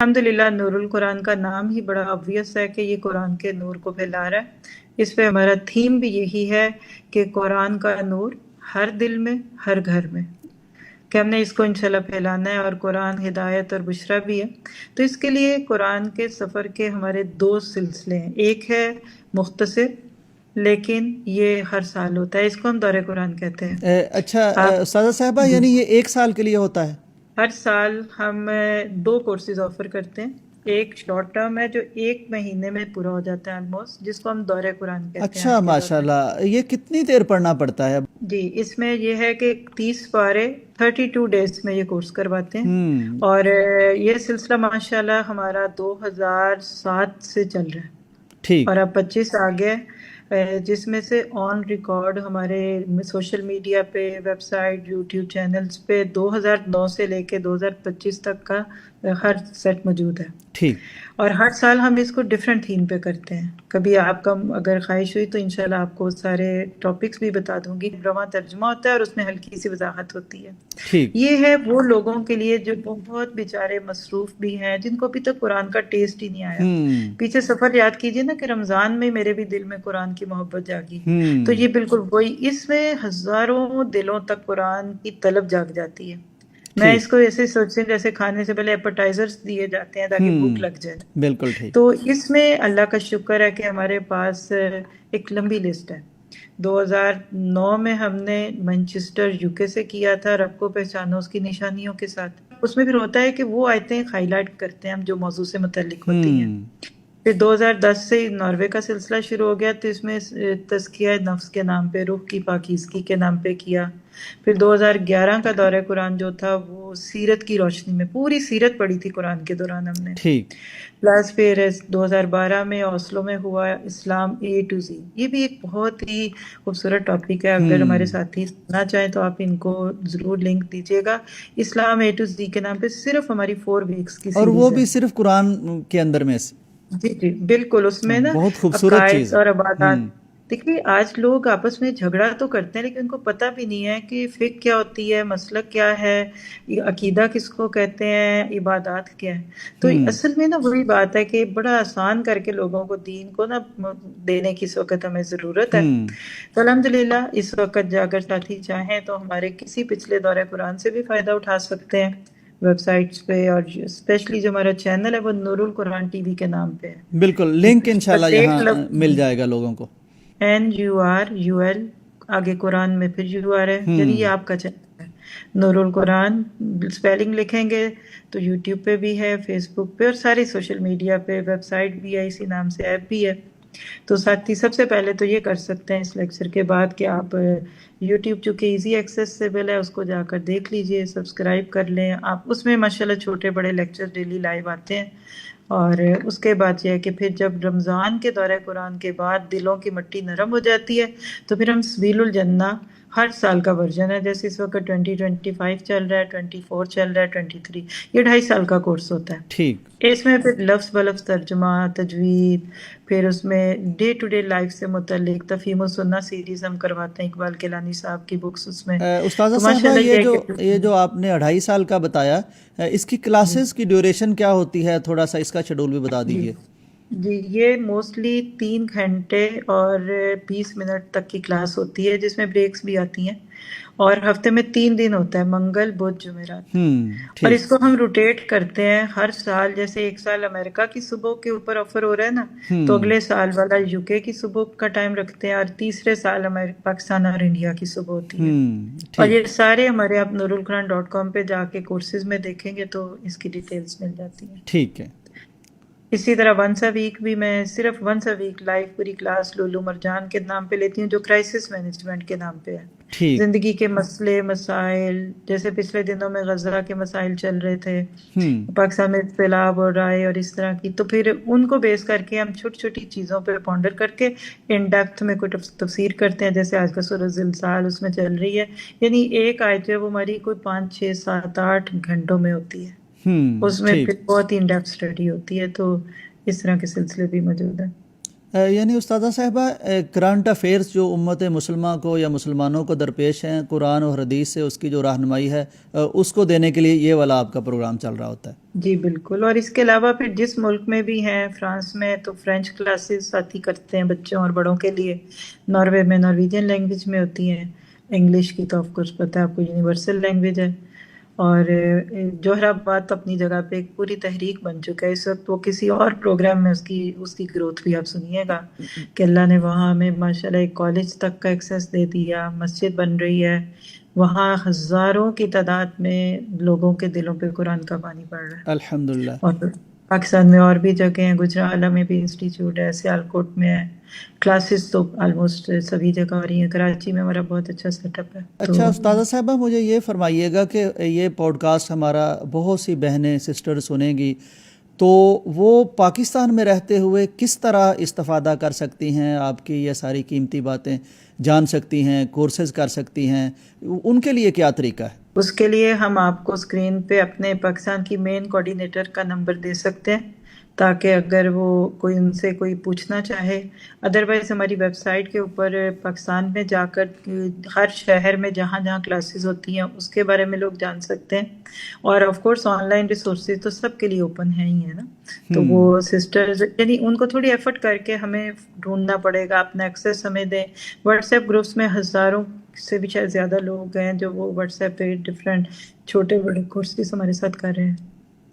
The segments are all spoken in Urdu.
الحمدللہ نور القرآن کا نام ہی بڑا obvious ہے کہ یہ قرآن کے نور کو پھیلا رہا ہے۔ اس پہ ہمارا تھیم بھی یہی ہے کہ قرآن کا نور ہر دل میں، ہر گھر میں، کہ ہم نے اس کو انشاءاللہ پھیلانا ہے، اور قرآن ہدایت اور بشرا بھی ہے۔ تو اس کے لیے قرآن کے سفر کے ہمارے 2 سلسلے ہیں۔ ایک ہے مختصر، لیکن یہ ہر سال ہوتا ہے، اس کو ہم دور قرآن کہتے ہیں۔ اچھا آپ استاذہ صاحبہ، جی، یعنی یہ 1 سال کے لیے ہوتا ہے؟ ہر سال ہم 2 کورسز آفر کرتے ہیں۔ ایک شارٹ ٹرم ہے جو 1 مہینے میں پورا ہو جاتا ہے آلموسٹ، جس کو ہم دور قرآن کہتے ہیں اچھا، آج کے دور میں۔ ماشاءاللہ، یہ کتنی دیر پڑھنا پڑتا ہے؟ جی، اس میں یہ ہے کہ 30 پارے 32 ڈیز میں یہ کورس کرواتے ہیں، اور یہ سلسلہ ماشاءاللہ ہمارا 2007 سے چل رہا ہے، ٹھیک اور اب 25 آ گیا ہے، جس میں سے آن ریکارڈ ہمارے سوشل میڈیا پہ، ویب سائٹ، یوٹیوب چینلز پہ 2009 سے لے کے 2025 تک کا ہر سیٹ موجود ہے۔ ٹھیک اور ہر سال ہم اس کو ڈیفرنٹ تھیم پہ کرتے ہیں۔ کبھی آپ کا اگر خواہش ہوئی تو انشاءاللہ آپ کو سارے ٹاپکس بھی بتا دوں گی۔ رواں ترجمہ ہوتا ہے اور اس میں ہلکی سی وضاحت ہوتی ہے۔ ٹھیک یہ ہے وہ لوگوں کے لیے جو بہت بیچارے مصروف بھی ہیں، جن کو ابھی تک قرآن کا ٹیسٹ ہی نہیں آیا۔ پیچھے سفر یاد کیجئے نا کہ رمضان میں میرے بھی دل میں قرآن کی محبت جاگی، تو یہ بالکل وہی، اس میں ہزاروں دلوں تک قرآن کی طلب جاگ جاتی ہے۔ میں اس ٹھیک کو ایسے سوچتے ہیں جیسے کھانے سے پہلے ایپیٹائزرز دیے جاتے ہیں تاکہ بھوک لگ جائے۔ بالکل ٹھیک تو اس میں اللہ کا شکر ہے کہ ہمارے پاس ایک لمبی لسٹ ہے۔ 2009 میں ہم نے مانچسٹر UK سے کیا تھا، رب کو پہچانو اس کی نشانیوں کے ساتھ۔ اس میں پھر ہوتا ہے کہ وہ آیتیں ہائی لائٹ کرتے ہیں ہم جو موضوع سے متعلق ہوتی ہیں۔ پھر 2010 سے ناروے کا سلسلہ شروع ہو گیا، تو اس میں تزکیہ نفس کے نام پہ، روح کی پاکیزگی کے نام پہ کیا۔ پھر 2011 کا دورہ قرآن جو تھا وہ سیرت کی روشنی میں، پوری سیرت پڑھی تھی قرآن کے دوران ہم نے۔ ٹھیک پلس پھر 2012 میں اوسلو میں ہوا اسلام A to Z۔ یہ بھی ایک بہت ہی خوبصورت ٹاپک ہے، اگر ہمارے ساتھی سننا چاہیں تو آپ ان کو ضرور لنک دیجیے گا۔ اسلام A to Z کے نام پہ صرف ہماری 4 ویکس کی اور وہ سیریز ہے۔ بھی صرف قرآن کے اندر میں سے؟ جی جی بالکل، اس میں نا بہت خوبصورت عقائد چیز ہے۔ اور عبادات، دیکھیے آج لوگ آپس میں جھگڑا تو کرتے ہیں لیکن ان کو پتہ بھی نہیں ہے کہ فقہ کیا ہوتی ہے، مسلک کیا ہے، عقیدہ کس کو کہتے ہیں، عبادات کیا ہے۔ تو اصل میں نا وہی بات ہے کہ بڑا آسان کر کے لوگوں کو دین کو نا دینے کی اس وقت ہمیں ضرورت ہے۔ تو الحمدللہ اس وقت جا کر ساتھی چاہیں تو ہمارے کسی پچھلے دورہ قرآن سے بھی فائدہ اٹھا سکتے ہیں ویب سائٹس پہ، اور اسپیشلی جو ہمارا چینل ہے وہ نور القرآن TV کے نام پہ ہے۔ بالکل، لنک انشاءاللہ پرتیک یہاں مل جائے گا لوگوں کو۔ NURUL آگے قرآن میں پھر UR ہے، یعنی یہ آپ کا چینل ہے نور القرآن، سپیلنگ لکھیں گے تو یوٹیوب پہ بھی ہے، فیس بک پہ، اور ساری سوشل میڈیا پہ، ویب سائٹ بھی ہے اسی نام سے، ایپ بھی ہے۔ تو ساتھی سب سے پہلے تو یہ کر سکتے ہیں اس لیکچر کے بعد کہ آپ یوٹیوب چونکہ ایزی ایکسیسیبل ہے اس کو جا کر دیکھ لیجئے، سبسکرائب کر لیں آپ، اس میں ماشاءاللہ چھوٹے بڑے لیکچر ڈیلی لائیو آتے ہیں۔ اور اس کے بعد یہ ہے کہ پھر جب رمضان کے دورہ قرآن کے بعد دلوں کی مٹی نرم ہو جاتی ہے تو پھر ہم سبیل الجنہ ہر سال کا ورژن ہے، جیسے اس وقت 2025 چل رہا ہے، 24 چل رہا ہے، 23، یہ 2.5 سال کا کورس ہوتا ہے۔ ٹھیک اس میں پھر لفظ بلفظ ترجمہ، تجوید، پھر اس میں ڈے ٹو ڈے لائف سے متعلق تفہیم و سنہ سیریز ہم کرواتے ہیں، اقبال کیلانی صاحب کی بکس اس میں۔ استاذہ تو صاحبہ، ماشاءاللہ یہ جو آپ نے 2.5 سال کا بتایا، اس کی کلاسز کی ڈیوریشن کیا ہوتی ہے؟ تھوڑا سا اس کا شیڈول بھی بتا دیجیے۔ جی، یہ موسٹلی 3 گھنٹے اور 20 منٹ تک کی کلاس ہوتی ہے، جس میں بریکس بھی آتی ہیں، اور ہفتے میں 3 دن ہوتا ہے، منگل بدھ جمعرات۔ اور ٹھیک اس کو ہم روٹیٹ کرتے ہیں ہر سال، جیسے ایک سال امریکہ کی صبح کے اوپر آفر ہو رہا ہے نا، تو اگلے سال والا UK کی صبح کا ٹائم رکھتے ہیں، اور تیسرے سال پاکستان اور انڈیا کی صبح ہوتی ہے۔ اور ٹھیک یہ سارے ہمارے آپ nurulquran.com پہ جا کے کورسز میں دیکھیں گے تو اس کی ڈیٹیلز مل جاتی ہیں۔ ٹھیک ہے اسی طرح ونس اے ویک بھی میں صرف ونس اے ویک لائیو پوری کلاس لولو مرجان کے نام پہ لیتی ہوں، جو کرائسس مینجمنٹ کے نام پہ ہے۔ ٹھیک زندگی کے مسئلے مسائل، جیسے پچھلے دنوں میں غزہ کے مسائل چل رہے تھے، پاکستان میں سیلاب اور رائے اور اس طرح کی، تو پھر ان کو بیس کر کے ہم چھوٹی چھوٹی چیزوں پہ پونڈر کر کے ان ڈیپتھ میں کوئی تفسیر کرتے ہیں، جیسے آج کا سورۃ زلزال اس میں چل رہی ہے، یعنی ایک آیت جو ہے وہ ہماری کوئی 5 6 7 8 گھنٹوں میں ہوتی ہے، اس میں ٹھیک پھر بہت ہی ان ڈیپتھ اسٹڈی ہوتی ہے، تو اس طرح کے سلسلے بھی موجود ہیں۔ یعنی استاذہ صاحبہ کرنٹ افیئرس جو امت مسلمہ کو یا مسلمانوں کو درپیش ہیں قرآن اور حدیث سے اس کی جو رہنمائی ہے اس کو دینے کے لیے یہ والا آپ کا پروگرام چل رہا ہوتا ہے؟ جی بالکل، اور اس کے علاوہ پھر جس ملک میں بھی ہیں، فرانس میں تو فرینچ کلاسز ساتھی کرتے ہیں بچوں اور بڑوں کے لیے، ناروے میں نارویجین لینگویج میں ہوتی ہیں، انگلش کی تو آف کورس پتہ ہے آپ کو یونیورسل لینگویج ہے، اور جوہر آباد اپنی جگہ پہ ایک پوری تحریک بن چکا ہے اس وقت، وہ کسی اور پروگرام میں اس کی گروتھ بھی آپ سنیے گا کہ اللہ نے وہاں ہمیں ماشاءاللہ ایک کالج تک کا ایکسیس دے دیا، مسجد بن رہی ہے، وہاں ہزاروں کی تعداد میں لوگوں کے دلوں پہ قرآن کا پانی پڑ رہا ہے۔ الحمدللہ۔ اور پاکستان میں اور بھی جگہ ہیں، گجرانوالہ میں بھی انسٹیٹیوٹ ہے، سیالکوٹ میں ہے، کلاسز تو آلموسٹ سبھی جگہ ہو رہی ہیں، کراچی میں ہمارا بہت اچھا سیٹ اپ ہے۔ اچھا استاذہ صاحبہ مجھے یہ فرمائیے گا کہ یہ پوڈ کاسٹ ہمارا بہت سی بہنیں سسٹر سنیں گی، تو وہ پاکستان میں رہتے ہوئے کس طرح استفادہ کر سکتی ہیں، آپ کی یہ ساری قیمتی باتیں جان سکتی ہیں، کورسز کر سکتی ہیں، ان کے لیے کیا طریقہ ہے؟ اس کے لیے ہم آپ کو اسکرین پہ اپنے پاکستان کی مین کوآرڈینیٹر کا نمبر دے سکتے ہیں، تاکہ اگر وہ کوئی ان سے کوئی پوچھنا چاہے، ادروائز ہماری ویب سائٹ کے اوپر پاکستان میں جا کر ہر شہر میں جہاں جہاں کلاسز ہوتی ہیں اس کے بارے میں لوگ جان سکتے ہیں، اور of course on line resources تو سب کے لیے اوپن ہے ہی ہے نا، تو وہ سسٹرز یعنی ان کو تھوڑی ایفرٹ کر کے ہمیں ڈھونڈنا پڑے گا، اپنا ایکسیس ہمیں دیں۔ واٹس ایپ گروپس میں ہزاروں سے بھی شاید زیادہ لوگ ہیں جو وہ واٹس ایپ پہ ڈفرینٹ چھوٹے بڑے کورسز ہمارے ساتھ کر رہے ہیں،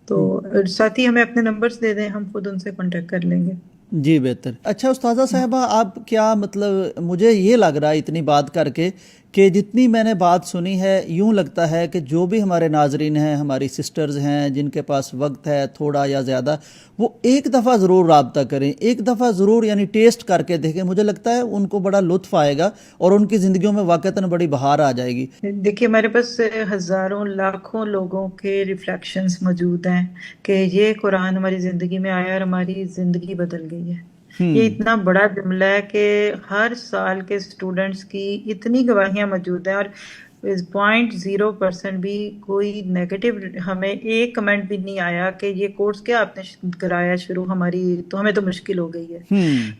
تو ساتھ ہی ہمیں اپنے نمبرز دے دیں، ہم خود ان سے کانٹیکٹ کر لیں گے۔ جی بہتر۔ اچھا استاذہ صاحبہ آپ کیا مطلب مجھے یہ لگ رہا ہے اتنی بات کر کے کہ جتنی میں نے بات سنی ہے یوں لگتا ہے کہ جو بھی ہمارے ناظرین ہیں، ہماری سسٹرز ہیں جن کے پاس وقت ہے تھوڑا یا زیادہ، وہ ایک دفعہ ضرور رابطہ کریں، ایک دفعہ ضرور یعنی ٹیسٹ کر کے دیکھیں، مجھے لگتا ہے ان کو بڑا لطف آئے گا اور ان کی زندگیوں میں واقعتاً بڑی بہار آ جائے گی۔ دیکھیے ہمارے پاس ہزاروں لاکھوں لوگوں کے ریفلیکشنز موجود ہیں کہ یہ قرآن ہماری زندگی میں آیا اور ہماری زندگی بدل گئی ہے۔ یہ اتنا بڑا جملہ ہے کہ ہر سال کے اسٹوڈنٹس کی اتنی گواہیاں موجود ہیں، اور 0.0% بھی کوئی نیگیٹو ہمیں ایک کمنٹ بھی نہیں آیا کہ یہ کورس کیا آپ نے کرایا شروع، ہماری تو ہمیں تو مشکل ہو گئی ہے،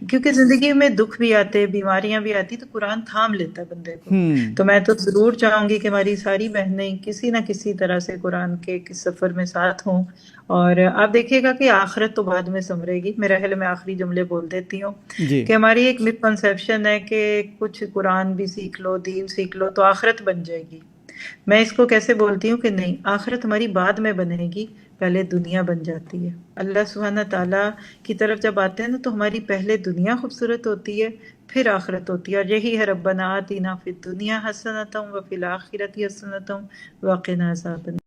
کیونکہ زندگی میں دکھ بھی آتے، بیماریاں بھی آتی، تو قرآن تھام لیتا ہے بندے کو۔ تو میں تو ضرور چاہوں گی کہ ہماری ساری بہنیں کسی نہ کسی طرح سے قرآن کے سفر میں ساتھ ہوں، اور آپ دیکھیے گا کہ آخرت تو بعد میں سنورے گی۔ میرا خیال میں آخری جملے بول دیتی ہوں جی کہ ہماری ایک مسکنسیپشن ہے کہ کچھ قرآن بھی سیکھ لو، دین سیکھ لو تو آخرت بن جائے گی۔ میں اس کو کیسے بولتی ہوں کہ نہیں، آخرت ہماری بعد میں بنے گی، پہلے دنیا بن جاتی ہے۔ اللہ سبحانہ تعالیٰ کی طرف جب آتے ہیں نا تو ہماری پہلے دنیا خوبصورت ہوتی ہے، پھر آخرت ہوتی ہے، اور یہی ہے ربنا آتنا فی الدنیا حسنۃ وفی الآخرۃ حسنۃ وقنا عذاب النار۔